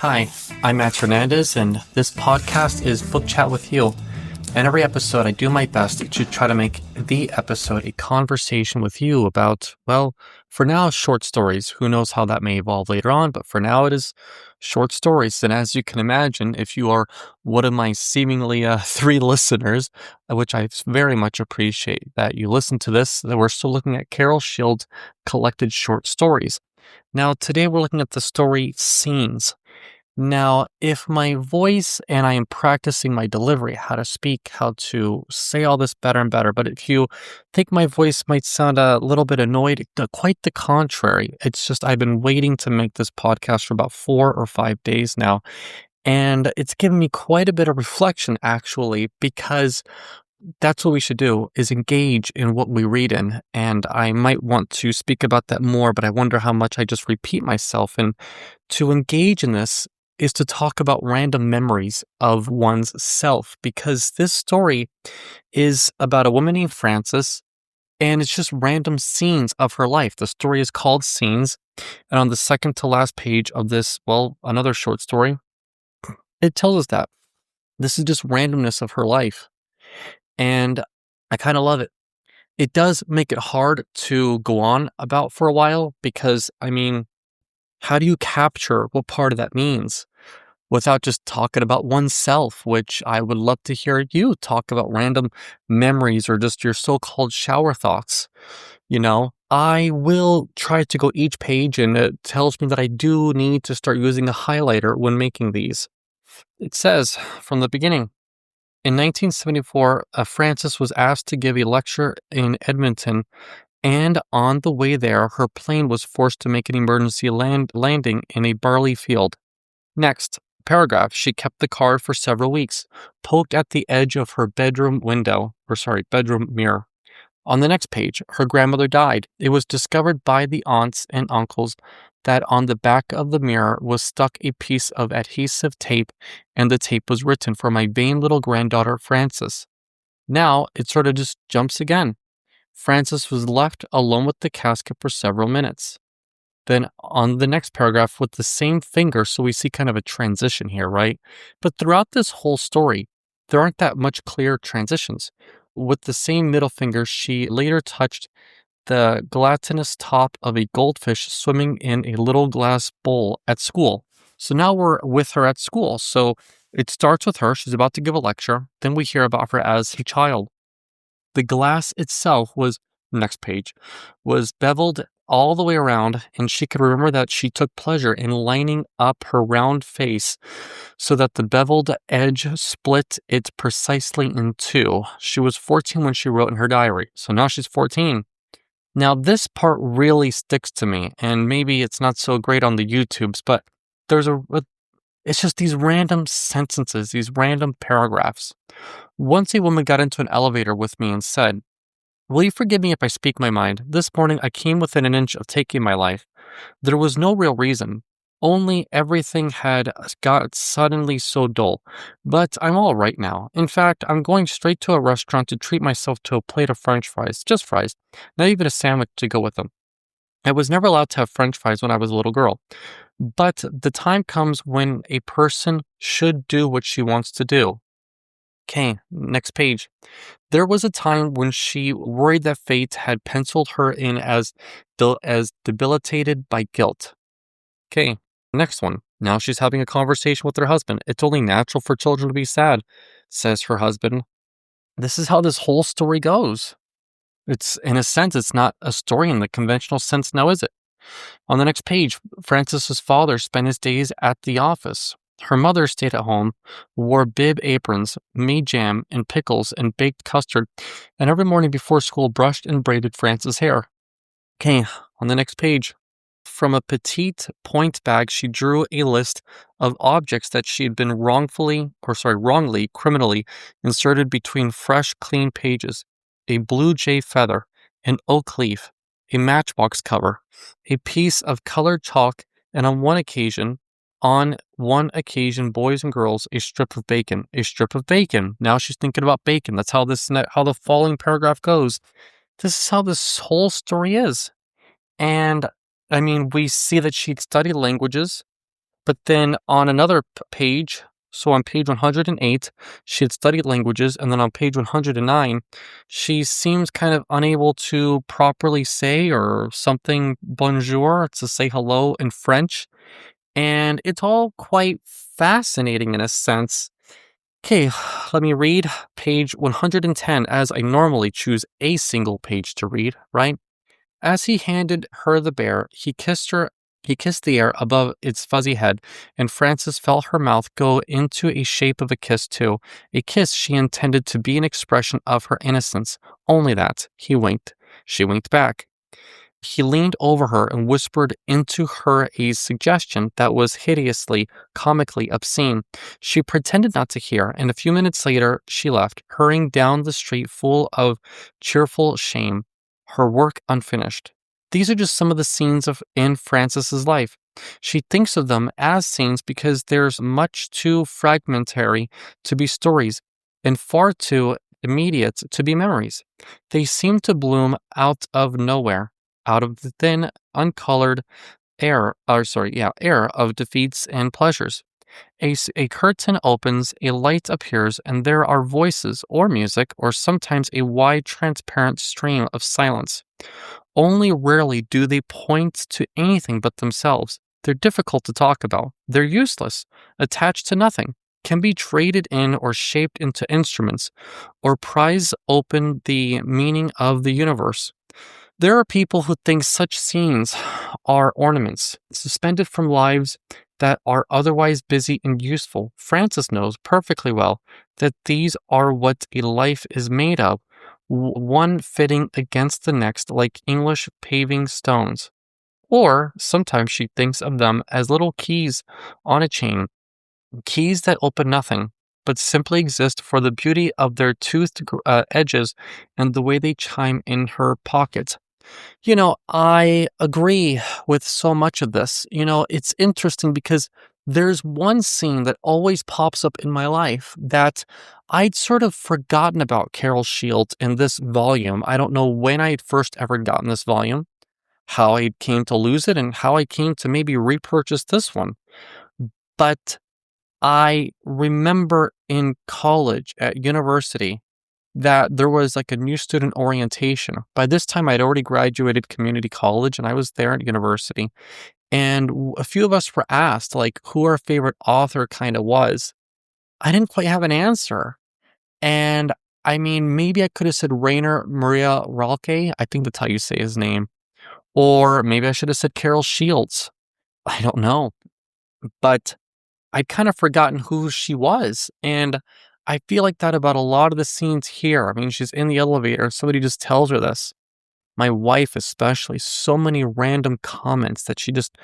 Hi, I'm Matthew Hernandez, and this podcast is Book Chat with You. In every episode, I do my best to try to make the episode a conversation with you about, well, for now, short stories. Who knows how that may evolve later on, but for now, it is short stories. And as you can imagine, if you are one of my seemingly three listeners, which I very much appreciate that you listen to this, that we're still looking at Carol Shield's collected short stories. Now, today we're looking at the story Scenes. Now, if my voice and I am practicing my delivery, how to speak, how to say all this better and better, but if you think my voice might sound a little bit annoyed, quite the contrary. It's just I've been waiting to make this podcast for about 4 or 5 days now, and it's given me quite a bit of reflection, actually, because that's what we should do, is engage in what we read in. And I might want to speak about that more, but I wonder how much I just repeat myself. And to engage in this is to talk about random memories of one's self, because this story is about a woman named Frances, and it's just random scenes of her life. The story is called Scenes, and on the second to last page of this, well, another short story, it tells us that this is just randomness of her life. And I kind of love it. It does make it hard to go on about for a while because, how do you capture what part of that means without just talking about oneself, which I would love to hear you talk about random memories or just your so-called shower thoughts. I will try to go each page, and it tells me that I do need to start using a highlighter when making these. It says from the beginning, in 1974, Frances was asked to give a lecture in Edmonton, and on the way there, her plane was forced to make an emergency landing in a barley field. Next paragraph, she kept the card for several weeks, poked at the edge of her bedroom mirror. On the next page, her grandmother died. It was discovered by the aunts and uncles that on the back of the mirror was stuck a piece of adhesive tape, and the tape was written for my vain little granddaughter, Frances. Now, it sort of just jumps again. Frances was left alone with the casket for several minutes. Then on the next paragraph with the same finger, so we see kind of a transition here, right? But throughout this whole story, there aren't that much clear transitions. With the same middle finger, she later touched the gelatinous top of a goldfish swimming in a little glass bowl at school. So now we're with her at school. So it starts with her. She's about to give a lecture. Then we hear about her as a child. The glass itself next page, was beveled all the way around, and she could remember that she took pleasure in lining up her round face so that the beveled edge split it precisely in two. She was 14 when she wrote in her diary, so now she's 14. Now this part really sticks to me, and maybe it's not so great on the YouTubes, but it's just these random sentences, these random paragraphs. Once a woman got into an elevator with me and said, "Will you forgive me if I speak my mind? This morning I came within an inch of taking my life. There was no real reason. Only everything had got suddenly so dull. But I'm all right now. In fact, I'm going straight to a restaurant to treat myself to a plate of French fries. Just fries. Not even a sandwich to go with them. I was never allowed to have French fries when I was a little girl. But the time comes when a person should do what she wants to do." Okay, next page. There was a time when she worried that fate had penciled her in as debilitated by guilt. Okay, next one. Now she's having a conversation with her husband. "It's only natural for children to be sad," says her husband. This is how this whole story goes. In a sense, it's not a story in the conventional sense now, is it? On the next page, Frances's father spent his days at the office. Her mother stayed at home, wore bib aprons, made jam and pickles and baked custard, and every morning before school brushed and braided Frances' hair. Okay, on the next page. From a petite point bag, she drew a list of objects that she had been wrongly, criminally inserted between fresh, clean pages. A blue jay feather, an oak leaf, a matchbox cover, a piece of colored chalk, and on one occasion, boys and girls, a strip of bacon. A strip of bacon. Now she's thinking about bacon. That's how the following paragraph goes. This is how this whole story is. And we see that she'd studied languages. But then on another page, so on page 108, she had studied languages, and then on page 109, she seems kind of unable to properly say or something bonjour to say hello in French. And it's all quite fascinating in a sense. Okay, let me read page 110 as I normally choose a single page to read, right? As he handed her the bear, he kissed the air above its fuzzy head, and Frances felt her mouth go into a shape of a kiss too, a kiss she intended to be an expression of her innocence. Only that. He winked. She winked back. He leaned over her and whispered into her a suggestion that was hideously, comically obscene. She pretended not to hear, and a few minutes later she left, hurrying down the street full of cheerful shame, her work unfinished. These are just some of the scenes of in Frances's life. She thinks of them as scenes because there's much too fragmentary to be stories, and far too immediate to be memories. They seem to bloom out of nowhere, out of the thin, uncolored air of defeats and pleasures. A curtain opens, a light appears, and there are voices or music, or sometimes a wide, transparent stream of silence. Only rarely do they point to anything but themselves. They're difficult to talk about. They're useless, attached to nothing, can be traded in or shaped into instruments, or prise open the meaning of the universe. There are people who think such scenes are ornaments, suspended from lives that are otherwise busy and useful. Francis knows perfectly well that these are what a life is made of, one fitting against the next like English paving stones. Or sometimes she thinks of them as little keys on a chain, keys that open nothing, but simply exist for the beauty of their toothed edges and the way they chime in her pocket. I agree with so much of this. It's interesting because there's one scene that always pops up in my life that I'd sort of forgotten about Carol Shields in this volume. I don't know when I'd first ever gotten this volume, how I came to lose it, and how I came to maybe repurchase this one. But I remember in college, at university, that there was like a new student orientation. By this time, I'd already graduated community college and I was there at university. And a few of us were asked, like, who our favorite author kind of was. I didn't quite have an answer. And I mean, maybe I could have said Rainer Maria Rilke. I think that's how you say his name. Or maybe I should have said Carol Shields. I don't know. But I'd kind of forgotten who she was. And I feel like that about a lot of the scenes here. I mean, she's in the elevator. Somebody just tells her this. My wife, especially, so many random comments that she just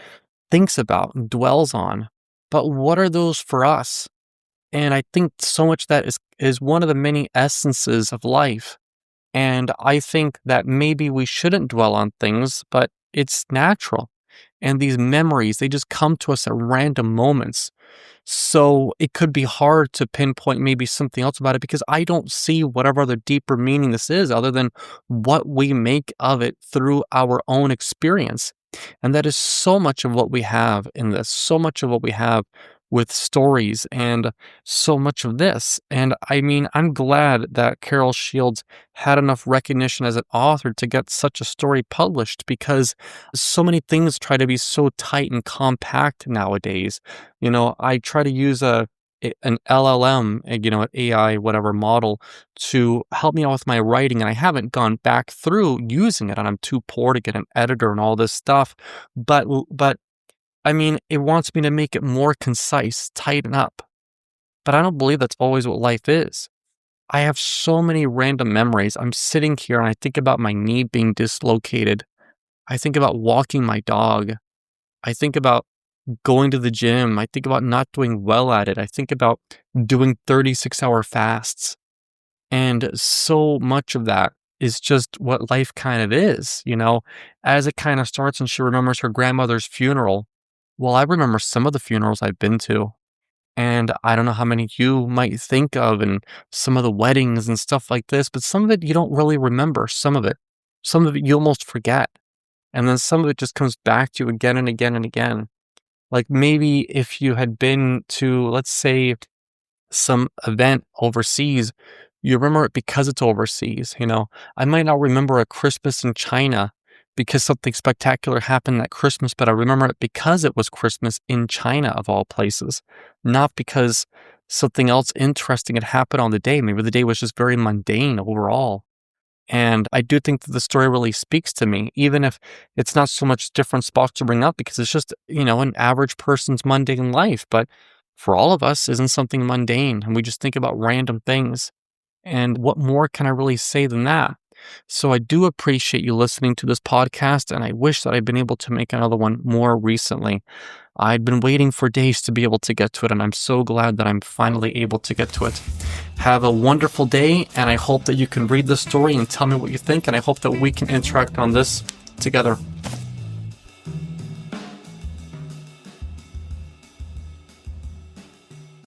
thinks about and dwells on. But what are those for us? And I think so much that is one of the many essences of life. And I think that maybe we shouldn't dwell on things, but it's natural. And these memories, they just come to us at random moments. So it could be hard to pinpoint maybe something else about it because I don't see whatever other deeper meaning this is other than what we make of it through our own experience. And that is so much of what we have in this, so much of what we have with stories and so much of this. And I mean, I'm glad that Carol Shields had enough recognition as an author to get such a story published because so many things try to be so tight and compact nowadays. I try to use an LLM, an AI, whatever model to help me out with my writing. And I haven't gone back through using it and I'm too poor to get an editor and all this stuff. But I mean, it wants me to make it more concise, tighten up. But I don't believe that's always what life is. I have so many random memories. I'm sitting here and I think about my knee being dislocated. I think about walking my dog. I think about going to the gym. I think about not doing well at it. I think about doing 36-hour fasts. And so much of that is just what life kind of is, as it kind of starts and she remembers her grandmother's funeral. Well, I remember some of the funerals I've been to, and I don't know how many you might think of and some of the weddings and stuff like this, but some of it you don't really remember, some of it you almost forget. And then some of it just comes back to you again and again and again. Like maybe if you had been to, let's say, some event overseas, you remember it because it's overseas. I might not remember a Christmas in China because something spectacular happened that Christmas, but I remember it because it was Christmas in China of all places, not because something else interesting had happened on the day. Maybe the day was just very mundane overall. And I do think that the story really speaks to me, even if it's not so much different spots to bring up because it's just, an average person's mundane life. But for all of us, isn't something mundane. And we just think about random things. And what more can I really say than that? So I do appreciate you listening to this podcast, and I wish that I'd been able to make another one more recently. I'd been waiting for days to be able to get to it, and I'm so glad that I'm finally able to get to it. Have a wonderful day, and I hope that you can read the story and tell me what you think, and I hope that we can interact on this together.